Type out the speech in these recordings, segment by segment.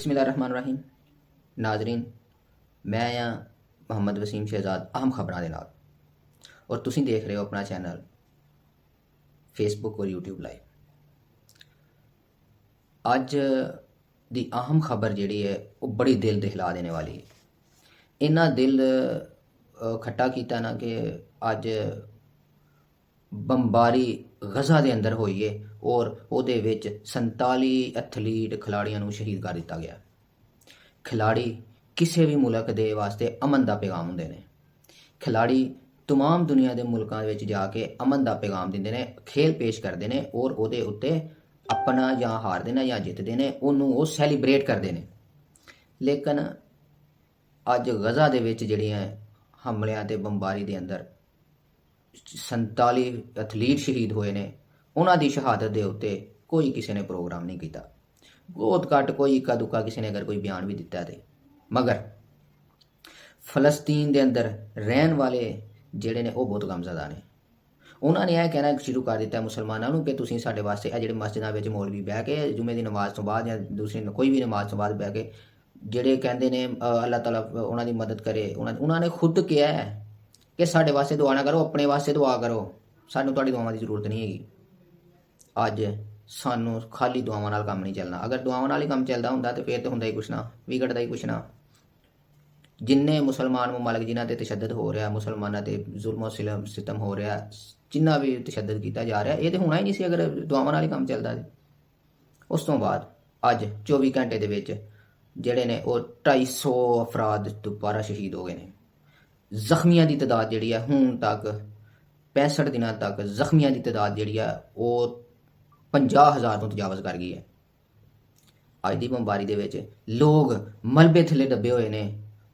बिस्मिल्लाहिर्रहमानिर्रहीम। नाजरीन, मैं हाँ मोहम्मद वसीम शहजाद अहम खबरां दे नाल और तुसीं देख रहे हो अपना चैनल फेसबुक और यूट्यूब लाइव। अज दी अहम खबर जिहड़ी है वो बड़ी दिल दहला देने वाली है। इन्ना दिल खट्टा कीता ना कि अज बंबारी गज़ा दे अंदर होई है और ਉਹਦੇ ਵਿੱਚ 47 ਐਥਲੀਟ ਖਿਲਾੜੀਆਂ ਨੂੰ ਸ਼ਹੀਦ ਕਰ ਦਿੱਤਾ ਗਿਆ। खिलाड़ी किसी भी मुल्क के वास्ते अमन का पैगाम होंगे ने। खिलाड़ी तमाम दुनिया के मुल्कों में जाके अमन का पैगाम देंगे ने, खेल पेश करते हैं और वो उत्ते अपना या हारते हैं या जितते हैं उन्होंने वो सैलीब्रेट करते हैं। लेकिन अज गज़ा दे विच जिहड़ियां हमलियां ते बंबारी के अंदर 47 एथलीट शहीद हुए ने, उन्हां दी शहादत के उत्ते कोई किसी ने प्रोग्राम नहीं किया। बहुत घट कोई इक्का दुक्का किसी ने अगर कोई बयान भी दिता है। मगर फलस्तीन के अंदर रहन वाले जिहड़े ने वो बहुत गमज़दा ने। उन्होंने यह कहना शुरू कर दिता मुसलमानों को कि तुसीं साडे वास्ते आ जिहड़े मस्जिदां विच मौलवी बह के जुमे की नमाज तो बाद या दूसरी कोई भी नमाज तो बाद बह के जिहड़े कहंदे ने अल्लाह ताला उन्हां दी मदद करे, उन्होंने खुद कहा है कि साडे वास्ते दुआ ना करो, अपने वास्ते दुआ करो, सानूं तुहाडी दुआवां की जरूरत नहीं हैगी। अज सानू खाली दुआवां नाल काम नहीं चलना। अगर दुआवां नाल ही काम चलता होंदा तो फिर तो हुंदा ही कुछ ना, बिगड़दा ही कुछ ना। जिन्ने मुसलमान मुमालिक जिन्हां ते तशद्दद हो रहा, मुसलमानां ते जुल्म सितम हो रहा, जिन्ना भी तशद्दद किया जा रहा, ये तो होना ही नहीं सी अगर दुआवां नाल ही काम चलता। उस तो बाद अज 24 घंटे दे विच जिहड़े ने वो 250 अफराद दोबारा शहीद हो गए ने। जख्मियां की तादाद जिहड़ी है हुण तक 65 दिनों तक जख्मियां की तादाद जिहड़ी है वो 50,000 तो तजावज़ कर गई है। अज की बंबारी दे विच लोग मलबे थले दबे हुए ने।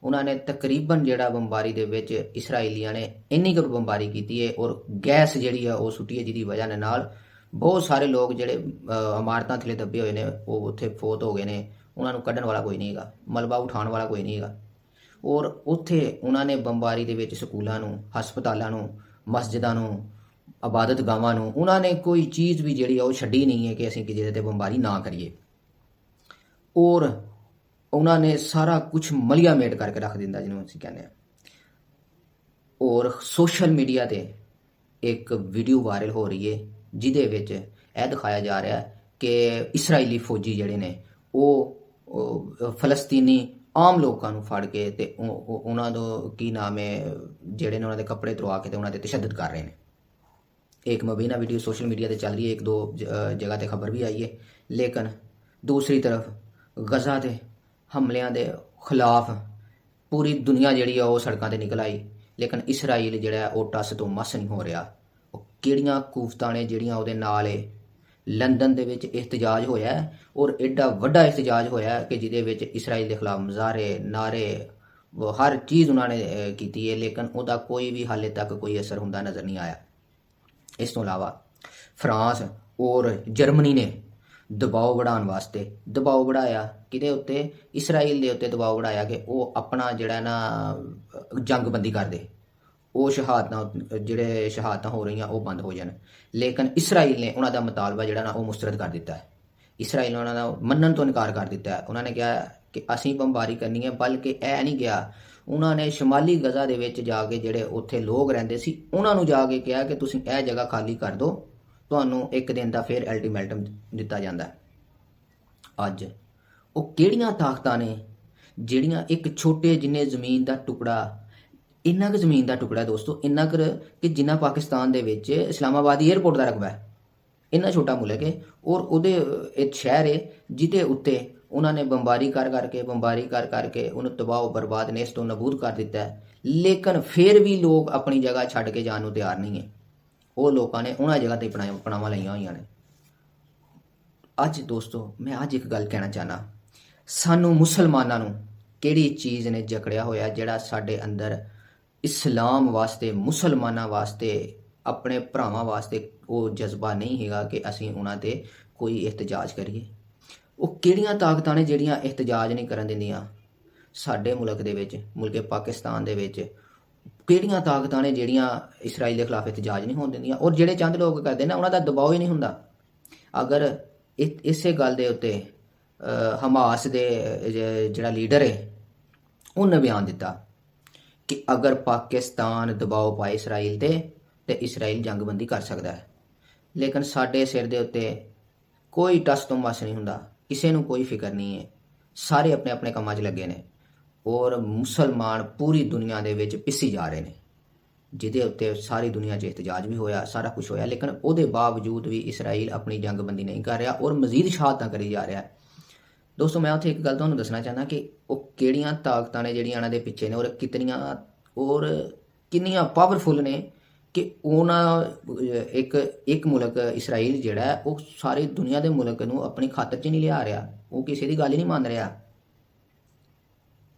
उन्होंने तकरीबन जिहड़ा बंबारी दे विच इसराइलियां ने इन्नी कुछ बंबारी की है और गैस जिहड़ी है वो सुट्टी है, जिहदी वजह नाल बहुत सारे लोग जिहड़े इमारतां थले दबे हुए ने वो उत्थे फोत हो गए ने। उन्होंने कढ़न वाला कोई नहीं है, मलबा उठाने वाला कोई नहीं है। और उत्थे उन्होंने बंबारी दे विच स्कूलों नूं, हस्पतालों नूं, मस्जिदां नूं, इबादत गावां नूं उन्होंने कोई चीज़ भी जिहड़ी वो छड्डी नहीं है कि असीं किसी ते बंबारी ना करिए। और उन्होंने सारा कुछ मलिया मेट करके रख दिंदा जिन्होंने असीं कहने। और सोशल मीडिया ते एक वीडियो वायरल हो रही है जिहदे विच यह दिखाया जा रहा है कि इसराइली फौजी जिहड़े ने वो फलस्तीनी आम लोगों को फड़ के ते उन्हां दा की नाम है जिहड़े ने उन्हां दे कपड़े तुरवा के ते उन्हां ते तशद्दद कर रहे हैं। एक मुबीना वीडियो सोशल मीडिया ते चल रही है, एक दो जगह ते खबर भी आई है। लेकिन दूसरी तरफ गज़ा के हमलियां दे खिलाफ पूरी दुनिया जिहड़ी है वो सड़कों ते निकल आई, लेकिन इसराइल जिहड़ा है वो टस तो मस नहीं हो रहा। वो किहड़ियां कुफतां ने जिहड़ियां उहदे नाल है। लंदन दे विच एहतजाज होया है और एडा वड्डा एहतजाज होया है कि जिहदे विच इसराइल के खिलाफ मुजाहरे, नारे, वो हर चीज़ उन्होंने की है, लेकिन उसका कोई भी हाले तक कोई असर हुंदा नज़र नहीं आया। इस तो अलावा फ्रांस और जर्मनी ने दबाव बढ़ाने वास्ते दबाव बढ़ाया किदे उत्ते, इसराइल के उत्ते दबाव बढ़ाया कि वो अपना जिहड़ा ना जंगबंदी कर दे, वो शहादतां जिहड़े शहादतां हो रही वो बंद हो जान। लेकिन इसराइल ने उन्हों का मुतालबा जिहड़ा ना वो मुस्तरद कर दिता है। इसराइल ने उन्होंने मनन तो इनकार कर दिता है। उन्होंने कहा कि असीं बंबारी करनी है, बल्कि यह नहीं गया, उन्होंने शमाली गज़ा दे विच जाके जिहड़े उत्थे लोग रहिंदे सी उन्होंने जाके कहा कि तुसीं यह जगह खाली कर दो, तुहानूं एक दिन का फिर अल्टीमेटम दिता जांदा है। अज वो किहड़ियां ताकतां ने जिहड़ियां एक छोटे जिन्ने ज़मीन का टुकड़ा, इन्ना क ज़मीन का टुकड़ा दोस्तों, इन्ना कर कि जिन्ना पाकिस्तान दे विच इस्लामाबाद एयरपोर्ट का रकबा है, इन्ना छोटा मुल्क है और उहदे एक शहर है जिहदे उत्ते उन्होंने बंबारी कर करके उन्हें तबाह बर्बाद नेस्त तो नबूद कर दिता है। लेकिन फिर भी लोग अपनी जगह छड्ड के जाने को तैयार नहीं है। वो लोगों ने उन्होंने जगह ते पनावां लईआं होईआं ने। अज दोस्तों मैं अज एक गल कहना चाहना, सानू मुसलमानां नूं किहड़ी चीज़ ने जकड़िया होया जिहड़ा साडे अंदर इस्लाम वास्ते, मुसलमानां वास्ते, अपने भरावां वास्ते वो जज्बा नहीं हैगा कि असीं उन्हां ते कोई एहतजाज करिए। वो किहड़ियां ताकतां ने जिहड़ियां एहतजाज नहीं करन दिंदियां साडे मुल्क दे विच, मुल्के पाकिस्तान दे विच किहड़ियां ताकतां ने जिहड़ियां इसराइल के खिलाफ एहतजाज नहीं होण दिंदियां। और जिहड़े चंद लोग करदे ना उन्हां दा दबाव ही नहीं हुंदा। अगर इसे गल दे उत्ते ਹਮਾਸ ਦੇ ਜਿਹੜਾ ਲੀਡਰ ਹੈ ਉਹਨੇ ਬਿਆਨ ਦਿੱਤਾ ਕਿ ਅਗਰ ਪਾਕਿਸਤਾਨ ਦਬਾਅ ਪਾਏ ਇਸਰਾਈਲ ਤੇ ਇਸਰਾਈਲ ਜੰਗਬੰਦੀ ਕਰ ਸਕਦਾ ਹੈ। ਲੇਕਿਨ ਸਾਡੇ ਸਿਰ ਦੇ ਉੱਤੇ ਕੋਈ ਟਸ ਤੋਂ ਮਸ ਨਹੀਂ ਹੁੰਦਾ, ਕਿਸੇ ਨੂੰ ਕੋਈ ਫਿਕਰ ਨਹੀਂ ਹੈ, ਸਾਰੇ ਆਪਣੇ ਆਪਣੇ ਕੰਮਾਂ 'ਚ ਲੱਗੇ ਨੇ ਔਰ ਮੁਸਲਮਾਨ ਪੂਰੀ ਦੁਨੀਆ ਦੇ ਵਿੱਚ ਪਿੱਸੀ ਜਾ ਰਹੇ ਨੇ, ਜਿਹਦੇ ਉੱਤੇ ਸਾਰੀ ਦੁਨੀਆ 'ਚ ਇhtਜਾਜ ਵੀ ਹੋਇਆ, ਸਾਰਾ ਕੁਝ ਹੋਇਆ, ਲੇਕਿਨ ਉਹਦੇ ਬਾਵਜੂਦ ਵੀ ਇਸਰਾਈਲ ਆਪਣੀ ਜੰਗਬੰਦੀ ਨਹੀਂ ਕਰ ਰਿਹਾ ਔਰ ਮਜ਼ੀਦ ਸ਼ਹਾਦਤਾਂ ਕਰੀ ਜਾ ਰਿਹਾ। ਦੋਸਤੋ ਮੈਂ ਉੱਥੇ ਇੱਕ ਗੱਲ ਤੁਹਾਨੂੰ ਦੱਸਣਾ ਚਾਹੁੰਦਾ ਕਿ ਉਹ ਕਿਹੜੀਆਂ ਤਾਕਤਾਂ ਨੇ ਜਿਹੜੀਆਂ ਇਹਨਾਂ ਦੇ ਪਿੱਛੇ ਨੇ ਔਰ ਕਿੰਨੀਆਂ ਪਾਵਰਫੁਲ ਨੇ ਕਿ ਉਹਨਾਂ ਇੱਕ ਮੁਲਕ ਇਸਰਾਈਲ ਜਿਹੜਾ ਹੈ ਉਹ ਸਾਰੀ ਦੁਨੀਆ ਦੇ ਮੁਲਕ ਨੂੰ ਆਪਣੀ ਖਾਤਰ 'ਚ ਨਹੀਂ ਲਿਆ ਰਿਹਾ, ਉਹ ਕਿਸੇ ਦੀ ਗੱਲ ਹੀ ਨਹੀਂ ਮੰਨ ਰਿਹਾ।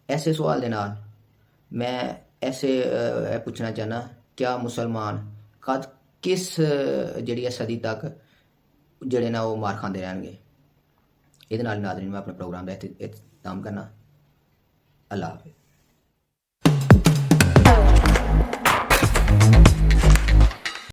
ਐਸੇ ਸਵਾਲ ਦੇ ਨਾਲ ਮੈਂ ਇਹ ਪੁੱਛਣਾ ਚਾਹੁੰਦਾ, ਕਿਆ ਮੁਸਲਮਾਨ ਕਿਸ ਜਿਹੜੀ ਸਦੀ ਤੱਕ ਜਿਹੜੇ ਨਾ ਉਹ ਮਾਰ ਖਾਂਦੇ ਰਹਿਣਗੇ? ਇਹਦੇ ਨਾਲ ਨਾਜ਼ਰੀਨ ਮੈਂ ਆਪਣੇ ਪ੍ਰੋਗਰਾਮ ਦਾ ਇਖਤਤਾਮ ਕਰਨਾ। ਅੱਲਾਹ ਹਾਫਿਜ਼।